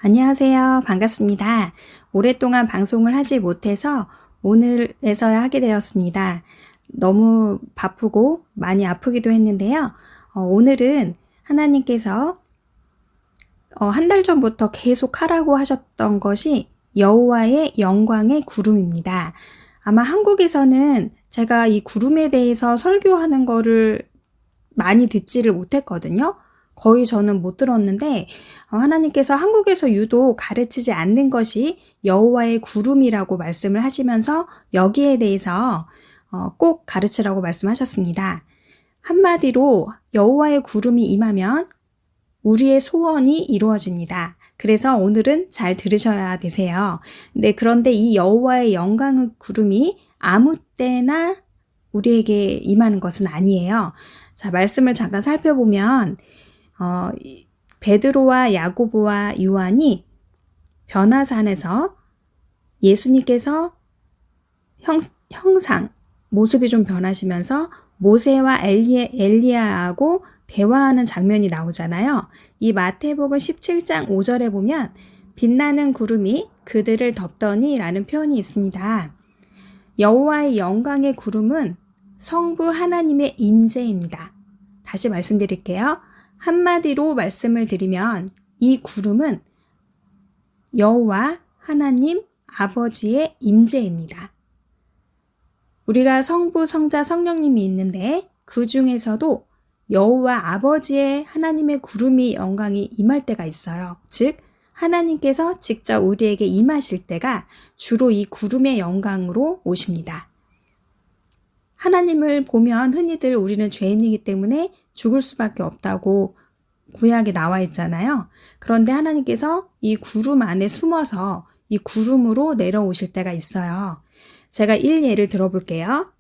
안녕하세요. 반갑습니다. 오랫동안 방송을 하지 못해서 오늘에서야 하게 되었습니다. 너무 바쁘고 많이 아프기도 했는데요. 오늘은 하나님께서 한 달 전부터 계속 하라고 하셨던 것이 여호와의 영광의 구름입니다. 아마 한국에서는 제가 이 구름에 대해서 설교하는 거를 많이 듣지를 못했거든요. 거의 저는 못 들었는데 하나님께서 한국에서 유독 가르치지 않는 것이 여호와의 구름이라고 말씀을 하시면서 여기에 대해서 꼭 가르치라고 말씀하셨습니다. 한마디로 여호와의 구름이 임하면 우리의 소원이 이루어집니다. 그래서 오늘은 잘 들으셔야 되세요. 그런데 이 여호와의 영광의 구름이 아무 때나 우리에게 임하는 것은 아니에요. 자, 말씀을 잠깐 살펴보면 베드로와 야고보와 요한이 변화산에서 예수님께서 형상, 모습이 좀 변하시면서 모세와 엘리야하고 대화하는 장면이 나오잖아요. 이 마태복음 17장 5절에 보면 빛나는 구름이 그들을 덮더니 라는 표현이 있습니다. 여호와의 영광의 구름은 성부 하나님의 임재입니다. 다시 말씀드릴게요. 한마디로 말씀을 드리면 이 구름은 여호와 하나님 아버지의 임재입니다. 우리가 성부, 성자, 성령님이 있는데 그 중에서도 여호와 아버지의 하나님의 구름이 영광이 임할 때가 있어요. 즉 하나님께서 직접 우리에게 임하실 때가 주로 이 구름의 영광으로 오십니다. 하나님을 보면 흔히들 우리는 죄인이기 때문에 죽을 수밖에 없다고 구약에 나와 있잖아요. 그런데 하나님께서 이 구름 안에 숨어서 이 구름으로 내려오실 때가 있어요. 제가 예를 들어볼게요.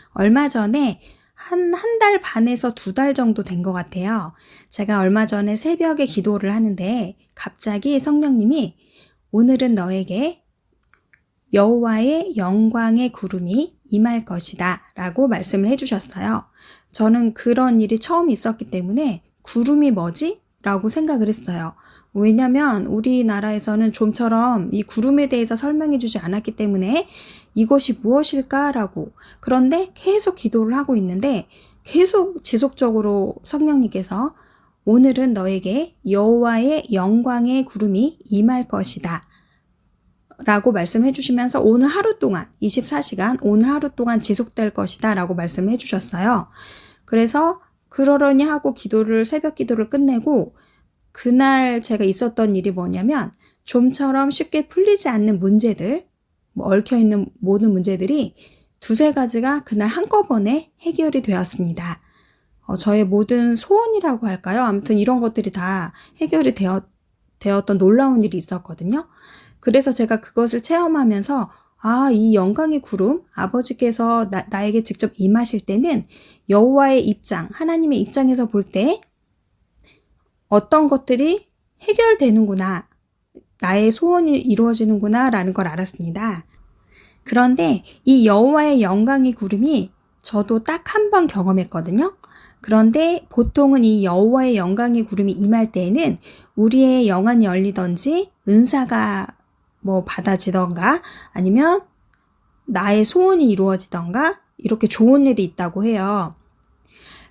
얼마 전에 한 달 반에서 2달 정도 된 것 같아요. 제가 얼마 전에 새벽에 기도를 하는데 갑자기 성령님이 오늘은 너에게 여호와의 영광의 구름이 임할 것이다 라고 말씀을 해주셨어요. 저는 그런 일이 처음 있었기 때문에 구름이 뭐지? 라고 생각을 했어요. 왜냐면 우리나라에서는 좀처럼 이 구름에 대해서 설명해 주지 않았기 때문에 이것이 무엇일까? 라고. 그런데 계속 기도를 하고 있는데 계속 지속적으로 성령님께서 오늘은 너에게 여호와의 영광의 구름이 임할 것이다 라고 말씀해 주시면서 오늘 하루 동안 24시간 오늘 하루 동안 지속될 것이다 라고 말씀을 해 주셨어요. 그래서 그러려니 하고 새벽 기도를 끝내고 그날 제가 있었던 일이 뭐냐면 좀처럼 쉽게 풀리지 않는 문제들, 얽혀있는 모든 문제들이 2-3가지가 그날 한꺼번에 해결이 되었습니다. 저의 모든 소원이라고 할까요? 아무튼 이런 것들이 다 해결이 되었던 놀라운 일이 있었거든요. 그래서 제가 그것을 체험하면서 이 영광의 구름, 아버지께서 나에게 직접 임하실 때는 여호와의 입장, 하나님의 입장에서 볼 때 어떤 것들이 해결되는구나, 나의 소원이 이루어지는구나 라는 걸 알았습니다. 그런데 이 여호와의 영광의 구름이 저도 딱 한 번 경험했거든요. 그런데 보통은 이 여호와의 영광의 구름이 임할 때에는 우리의 영안이 열리던지 은사가 받아지던가 아니면 나의 소원이 이루어지던가 이렇게 좋은 일이 있다고 해요.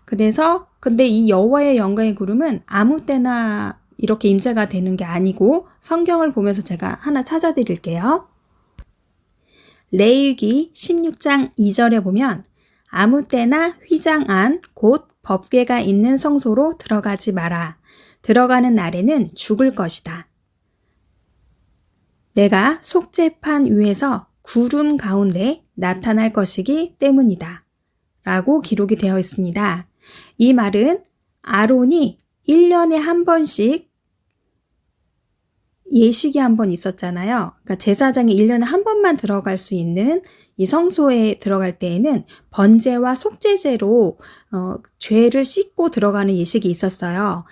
그래서 근데 이 여호와의 영광의 구름은 아무 때나 이렇게 임재가 되는 게 아니고 성경을 보면서 제가 하나 찾아드릴게요. 레위기 16장 2절에 보면 아무 때나 휘장 안 곧 법궤가 있는 성소로 들어가지 마라. 들어가는 날에는 죽을 것이다. 내가 속죄판 위에서 구름 가운데 나타날 것이기 때문이다. 라고 기록이 되어 있습니다. 이 말은 아론이 1년에 한 번씩 예식이 한 번 있었잖아요. 그러니까 제사장이 1년에 한 번만 들어갈 수 있는 이 성소에 들어갈 때에는 번제와 속죄제로 죄를 씻고 들어가는 예식이 있었어요.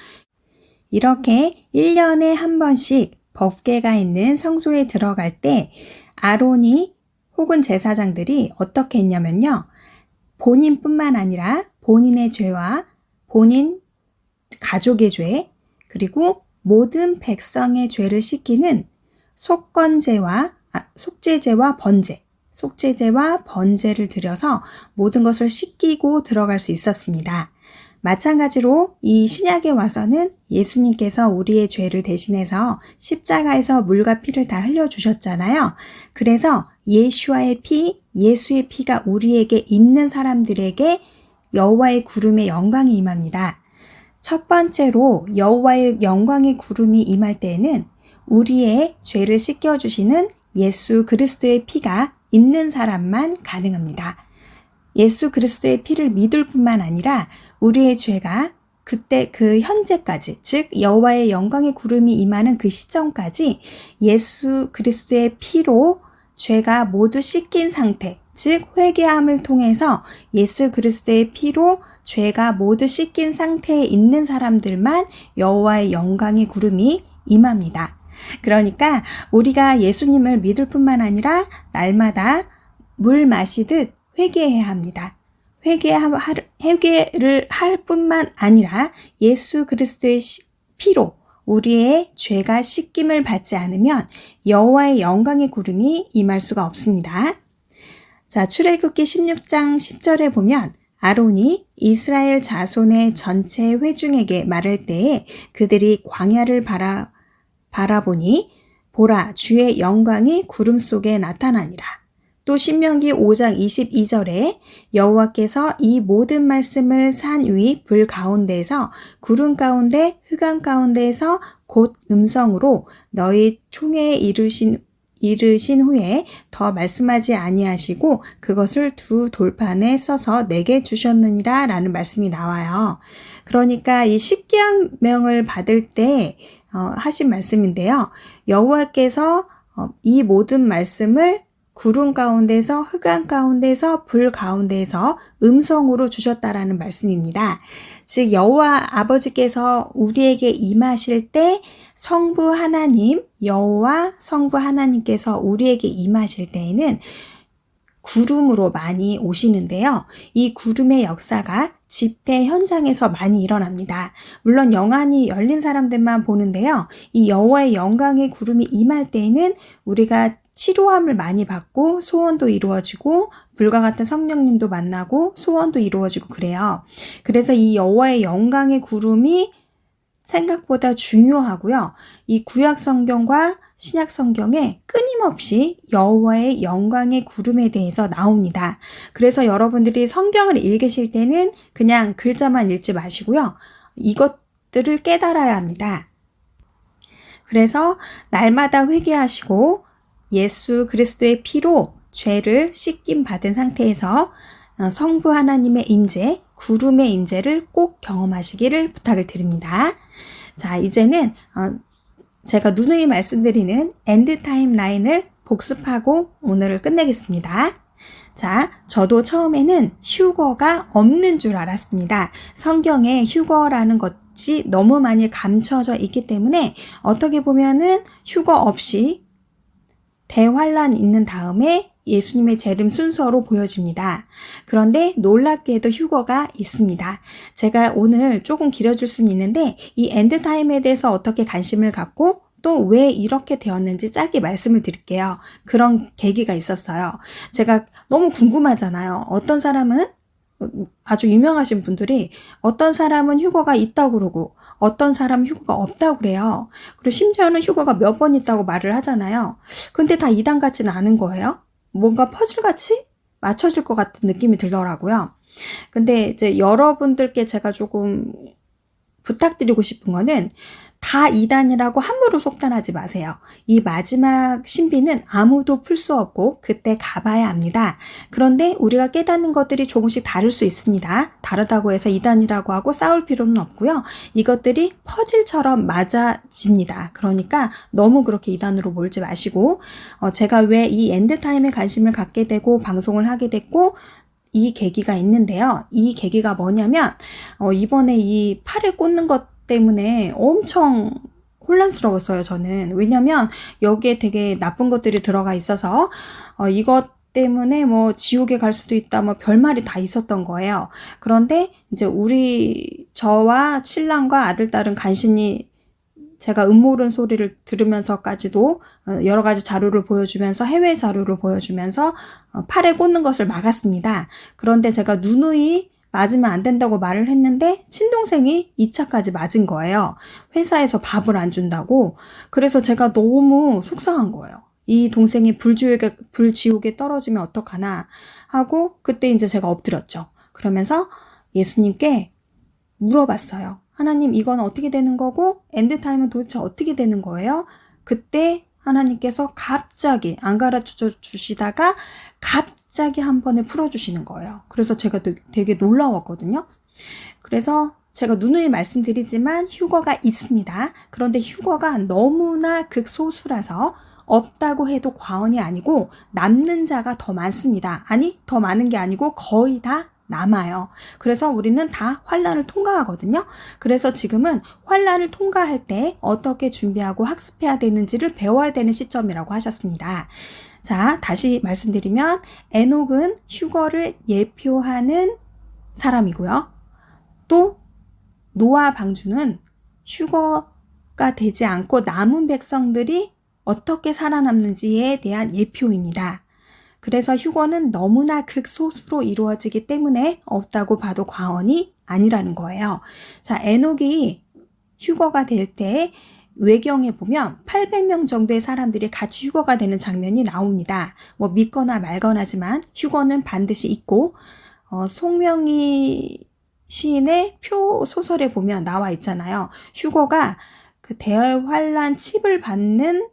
이렇게 1년에 한 번씩 법궤가 있는 성소에 들어갈 때 아론이 혹은 제사장들이 어떻게 했냐면요. 본인뿐만 아니라 본인의 죄와 본인 가족의 죄, 그리고 모든 백성의 죄를 씻기는 속죄제와 번제를 드려서 모든 것을 씻기고 들어갈 수 있었습니다. 마찬가지로 이 신약에 와서는 예수님께서 우리의 죄를 대신해서 십자가에서 물과 피를 다 흘려주셨잖아요. 그래서 예수의 피가 우리에게 있는 사람들에게 여호와의 구름의 영광이 임합니다. 첫 번째로 여호와의 영광의 구름이 임할 때에는 우리의 죄를 씻겨주시는 예수 그리스도의 피가 있는 사람만 가능합니다. 예수 그리스도의 피를 믿을 뿐만 아니라 우리의 죄가 그때 그 현재까지, 즉 여호와의 영광의 구름이 임하는 그 시점까지 예수 그리스도의 피로 죄가 모두 씻긴 상태, 즉 회개함을 통해서 예수 그리스도의 피로 죄가 모두 씻긴 상태에 있는 사람들만 여호와의 영광의 구름이 임합니다. 그러니까 우리가 예수님을 믿을 뿐만 아니라 날마다 물 마시듯 회개해야 합니다. 회개를 할 뿐만 아니라 예수 그리스도의 피로 우리의 죄가 씻김을 받지 않으면 여호와의 영광의 구름이 임할 수가 없습니다. 자, 출애굽기 16장 10절에 보면 아론이 이스라엘 자손의 전체 회중에게 말할 때에 그들이 광야를 바라보니 보라 주의 영광이 구름 속에 나타나니라. 또 신명기 5장 22절에 여호와께서 이 모든 말씀을 산 위 불 가운데에서 구름 가운데 흑암 가운데에서 곧 음성으로 너희 총회에 이르신 후에 더 말씀하지 아니하시고 그것을 두 돌판에 써서 내게 주셨느니라 라는 말씀이 나와요. 그러니까 이 십계명을 받을 때 하신 말씀인데요. 여호와께서 이 모든 말씀을 구름 가운데서 흑암 가운데서 불 가운데서 음성으로 주셨다라는 말씀입니다. 즉 여호와 아버지께서 우리에게 임하실 때 성부 하나님, 여호와 성부 하나님께서 우리에게 임하실 때에는 구름으로 많이 오시는데요. 이 구름의 역사가 집회 현장에서 많이 일어납니다. 물론 영안이 열린 사람들만 보는데요. 이 여호와의 영광의 구름이 임할 때에는 우리가 치료함을 많이 받고 소원도 이루어지고 불과 같은 성령님도 만나고 소원도 이루어지고 그래요. 그래서 이 여호와의 영광의 구름이 생각보다 중요하고요. 이 구약 성경과 신약 성경에 끊임없이 여호와의 영광의 구름에 대해서 나옵니다. 그래서 여러분들이 성경을 읽으실 때는 그냥 글자만 읽지 마시고요. 이것들을 깨달아야 합니다. 그래서 날마다 회개하시고 예수 그리스도의 피로 죄를 씻김 받은 상태에서 성부 하나님의 임재, 구름의 임재를 꼭 경험하시기를 부탁을 드립니다. 자, 이제는 제가 누누이 말씀드리는 엔드타임 라인을 복습하고 오늘을 끝내겠습니다. 자, 저도 처음에는 휴거가 없는 줄 알았습니다. 성경에 휴거라는 것이 너무 많이 감춰져 있기 때문에 어떻게 보면은 휴거 없이 대환란 있는 다음에 예수님의 재림 순서로 보여집니다. 그런데 놀랍게도 휴거가 있습니다. 제가 오늘 조금 길어질 수는 있는데 이 엔드타임에 대해서 어떻게 관심을 갖고 또 왜 이렇게 되었는지 짧게 말씀을 드릴게요. 그런 계기가 있었어요. 제가 너무 궁금하잖아요. 어떤 사람은 아주 유명하신 분들이 어떤 사람은 휴거가 있다고 그러고 어떤 사람은 휴거가 없다고 그래요. 그리고 심지어는 휴거가 몇 번 있다고 말을 하잖아요. 근데 다 이단 같지는 않은 거예요. 뭔가 퍼즐같이 맞춰질 것 같은 느낌이 들더라고요. 근데 이제 여러분들께 제가 조금 부탁드리고 싶은 거는 다 이단이라고 함부로 속단하지 마세요. 이 마지막 신비는 아무도 풀 수 없고 그때 가봐야 합니다. 그런데 우리가 깨닫는 것들이 조금씩 다를 수 있습니다. 다르다고 해서 이단이라고 하고 싸울 필요는 없고요. 이것들이 퍼즐처럼 맞아집니다. 그러니까 너무 그렇게 이단으로 몰지 마시고 제가 왜 이 엔드타임에 관심을 갖게 되고 방송을 하게 됐고 이 계기가 있는데요. 이 계기가 뭐냐면 이번에 이 팔에 꽂는 것 때문에 엄청 혼란스러웠어요, 저는. 왜냐면 여기에 되게 나쁜 것들이 들어가 있어서 이것 때문에 뭐 지옥에 갈 수도 있다, 뭐 별말이 다 있었던 거예요. 그런데 이제 저와 신랑과 아들, 딸은 간신히 제가 음모론 소리를 들으면서까지도 여러 가지 자료를 보여주면서 해외 자료를 보여주면서 팔에 꽂는 것을 막았습니다. 그런데 제가 누누이 맞으면 안 된다고 말을 했는데 친동생이 2차까지 맞은 거예요. 회사에서 밥을 안 준다고. 그래서 제가 너무 속상한 거예요. 이 동생이 불지옥에 떨어지면 어떡하나 하고 그때 이제 제가 엎드렸죠. 그러면서 예수님께 물어봤어요. 하나님, 이건 어떻게 되는 거고 엔드타임은 도대체 어떻게 되는 거예요? 그때 하나님께서 갑자기 안 가르쳐 주시다가 갑자기 한 번에 풀어주시는 거예요. 그래서 제가 되게 놀라웠거든요. 그래서 제가 누누이 말씀드리지만 휴거가 있습니다. 그런데 휴거가 너무나 극소수라서 없다고 해도 과언이 아니고 남는 자가 더 많습니다. 아니, 더 많은 게 아니고 거의 다 남아요. 그래서 우리는 다 환난을 통과하거든요. 그래서 지금은 환난을 통과할 때 어떻게 준비하고 학습해야 되는지를 배워야 되는 시점이라고 하셨습니다. 자, 다시 말씀드리면 에녹은 휴거를 예표하는 사람이고요. 또 노아 방주는 휴거가 되지 않고 남은 백성들이 어떻게 살아남는지에 대한 예표입니다. 그래서 휴거는 너무나 극소수로 이루어지기 때문에 없다고 봐도 과언이 아니라는 거예요. 자, 에녹이 휴거가 될 때 외경에 보면 800명 정도의 사람들이 같이 휴거가 되는 장면이 나옵니다. 뭐 믿거나 말거나지만 휴거는 반드시 있고 송명희 시인의 표 소설에 보면 나와 있잖아요. 휴거가 그 대환란 칩을 받는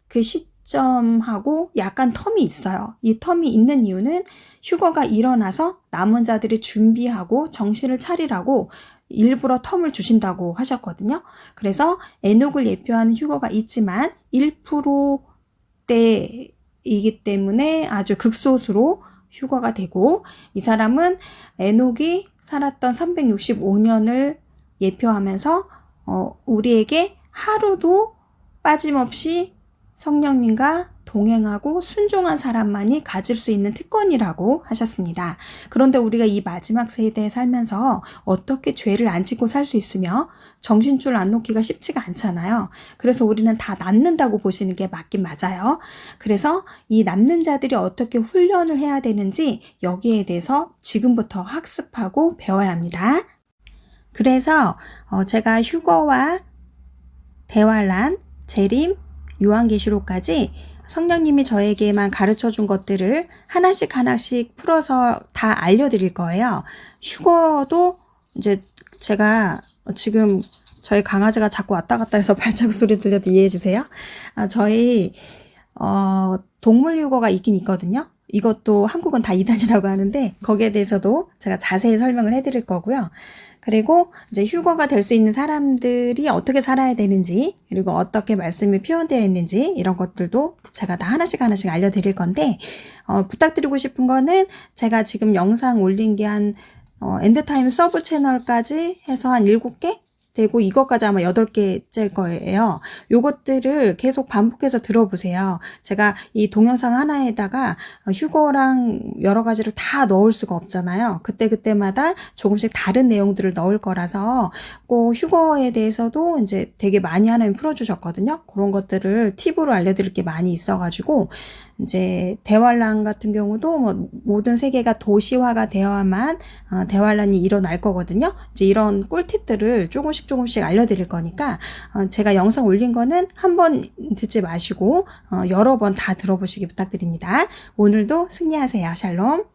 그 시점하고 약간 텀이 있어요. 이 텀이 있는 이유는 휴거가 일어나서 남은 자들이 준비하고 정신을 차리라고 일부러 텀을 주신다고 하셨거든요. 그래서 에녹을 예표하는 휴거가 있지만 1%대이기 때문에 아주 극소수로 휴거가 되고, 이 사람은 에녹이 살았던 365년을 예표하면서 우리에게 하루도 빠짐없이 성령님과 동행하고 순종한 사람만이 가질 수 있는 특권이라고 하셨습니다. 그런데 우리가 이 마지막 세대에 살면서 어떻게 죄를 안 짓고 살 수 있으며 정신줄 안 놓기가 쉽지가 않잖아요. 그래서 우리는 다 남는다고 보시는 게 맞긴 맞아요. 그래서 이 남는 자들이 어떻게 훈련을 해야 되는지 여기에 대해서 지금부터 학습하고 배워야 합니다. 그래서 제가 휴거와 대환란, 재림, 요한계시록까지 성령님이 저에게만 가르쳐 준 것들을 하나씩 풀어서 다 알려드릴 거예요. 휴거도 이제 제가 지금 저희 강아지가 자꾸 왔다 갔다 해서 발자국 소리 들려도 이해해 주세요. 저희 동물 휴거가 있긴 있거든요. 이것도 한국은 다 2단이라고 하는데 거기에 대해서도 제가 자세히 설명을 해드릴 거고요. 그리고 이제 휴거가 될 수 있는 사람들이 어떻게 살아야 되는지, 그리고 어떻게 말씀이 표현되어 있는지 이런 것들도 제가 다 하나씩 알려드릴 건데, 부탁드리고 싶은 거는 제가 지금 영상 올린 게 한 엔드타임 서브 채널까지 해서 한 7개? 되고 이것까지 아마 8개째일 거예요. 요것들을 계속 반복해서 들어보세요. 제가 이 동영상 하나에다가 휴거랑 여러 가지를 다 넣을 수가 없잖아요. 그때마다 조금씩 다른 내용들을 넣을 거라서 꼭 휴거에 대해서도 이제 되게 많이 하나님 풀어주셨거든요. 그런 것들을 팁으로 알려드릴 게 많이 있어가지고 이제 대환란 같은 경우도 뭐 모든 세계가 도시화가 되어야만 대환란이 일어날 거거든요. 이제 이런 꿀팁들을 조금씩 알려드릴 거니까 제가 영상 올린 거는 한 번 듣지 마시고 여러 번 다 들어보시기 부탁드립니다. 오늘도 승리하세요. 샬롬.